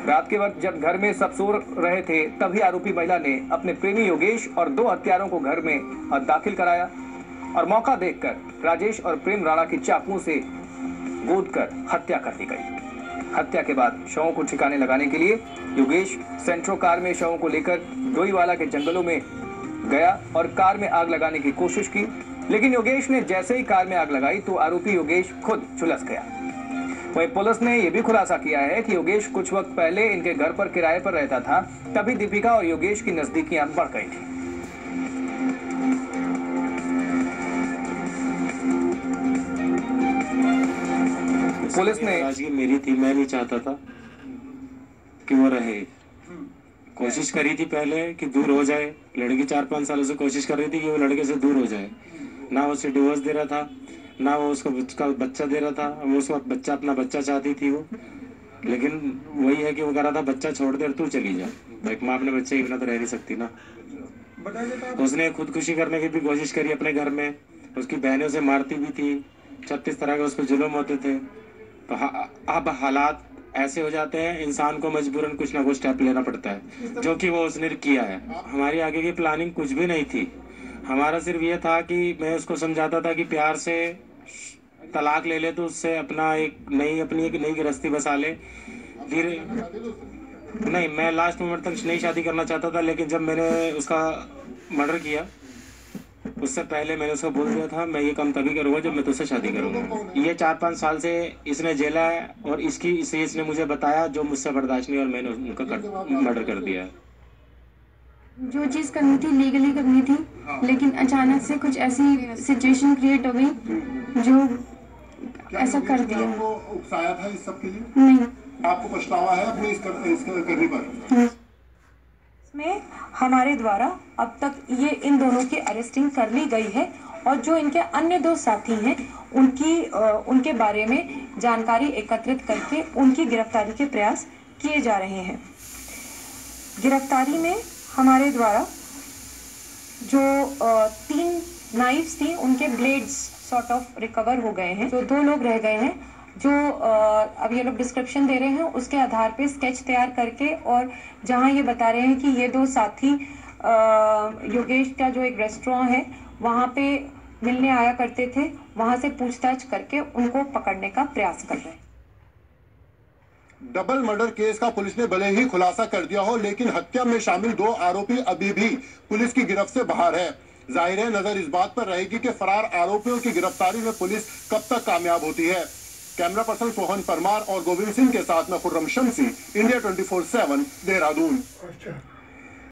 रात के वक्त जब घर में सब सो रहे थे तभी आरोपी महिला ने अपने प्रेमी योगेश और 2 हत्यारों को घर में दाखिल कराया और मौका देखकर राजेश और प्रेम राणा की चाकुओं से गोदकर हत्या कर दी गई। हत्या के बाद शवों को ठिकाने लगाने के लिए योगेश सेंट्रो कार में शवों को लेकर डोईवाला के जंगलों में गया और कार में आग लगाने की कोशिश की, लेकिन योगेश ने जैसे ही कार में आग लगाई तो आरोपी योगेश खुद झुलस गया। वहीं पुलिस ने यह भी खुलासा किया है कि योगेश कुछ वक्त पहले इनके घर पर किराए पर रहता था, तभी दीपिका और योगेश की नजदीकियां बढ़ गई थी। पुलिस ने मेरी थी, मैं नहीं चाहता था कि वो रहे। कोशिश करी थी पहले कि दूर हो जाए, लड़की 4-5 सालों से कोशिश कर रही थी कि वो लड़के से दूर हो जाए। ना वो उसे डिवोर्स दे रहा था, ना वो उसको बच्चा दे रहा था। वो उसको बच्चा अपना बच्चा चाहती थी वो, लेकिन वही है कि वो कह रहा था बच्चा छोड़ दे और तू चली जा। एक माँ अपने बच्चे के बिना तो रह नहीं सकती ना। उसने खुदकुशी करने की भी कोशिश करी अपने घर में, उसकी बहनें उसे मारती भी थी, 36 तरह के उस पर जुल्म होते थे। तो अब हालात ऐसे हो जाते हैं, इंसान को मजबूरन कुछ ना कुछ स्टेप लेना पड़ता है, जो कि वो उसने किया है। हमारी आगे की प्लानिंग कुछ भी नहीं थी। हमारा सिर्फ ये था कि मैं उसको समझाता था कि प्यार से तलाक ले ले तो उससे अपना एक नई गृहस्थी बसा ले। फिर नहीं, मैं लास्ट मोमेंट तक नई शादी करना चाहता था, लेकिन जब मैंने उसका मर्डर किया उससे पहले मैंने उसको बोल दिया था मैं ये काम तभी करूंगा जब मैं तुझसे शादी करूंगा। ये 4-5 साल से इसने जेला है और इसने मुझे बताया जो मुझसे बर्दाश्त नहीं, और मैंने उनका मर्डर कर दिया। जो चीज़ करनी थी लीगली करनी थी, लेकिन अचानक से कुछ ऐसी सिचुएशन क्रिएट हो गई जो ऐसा कर दिया। आपको उकसाया था इस सब के लिए? नहीं। आपको पछतावा है अपने इस करने पर? में हमारे द्वारा अब तक ये इन दोनों की अरेस्टिंग कर ली गई है और जो इनके अन्य 2 साथी हैं उनके बारे में जानकारी एकत्रित करके उनकी गिरफ्तारी के प्रयास किए जा रहे हैं। गिरफ्तारी में हमारे द्वारा जो 3 नाइफ्स थी उनके ब्लेड्स सॉर्ट ऑफ रिकवर हो गए हैं। जो 2 लोग रह गए हैं जो अब ये लोग डिस्क्रिप्शन दे रहे हैं, उसके आधार पे स्केच तैयार करके और जहां ये बता रहे हैं कि ये 2 साथी योगेश का जो एक रेस्टोरेंट है वहां पे मिलने आया करते थे, वहां से पूछताछ करके उनको पकड़ने का प्रयास कर रहे हैं। डबल मर्डर केस का पुलिस ने भले ही खुलासा कर दिया हो, लेकिन हत्या में शामिल 2 आरोपी अभी भी पुलिस की गिरफ्त से बाहर है। जाहिर है नजर इस बात पर रहेगी कि फरार आरोपियों की गिरफ्तारी में पुलिस कब तक कामयाब होती है। कैमरा पर्सन सोहन परमार और गोविंद सिंह के साथ में खुर्रम शमसी, इंडिया 24/7 देहरादून।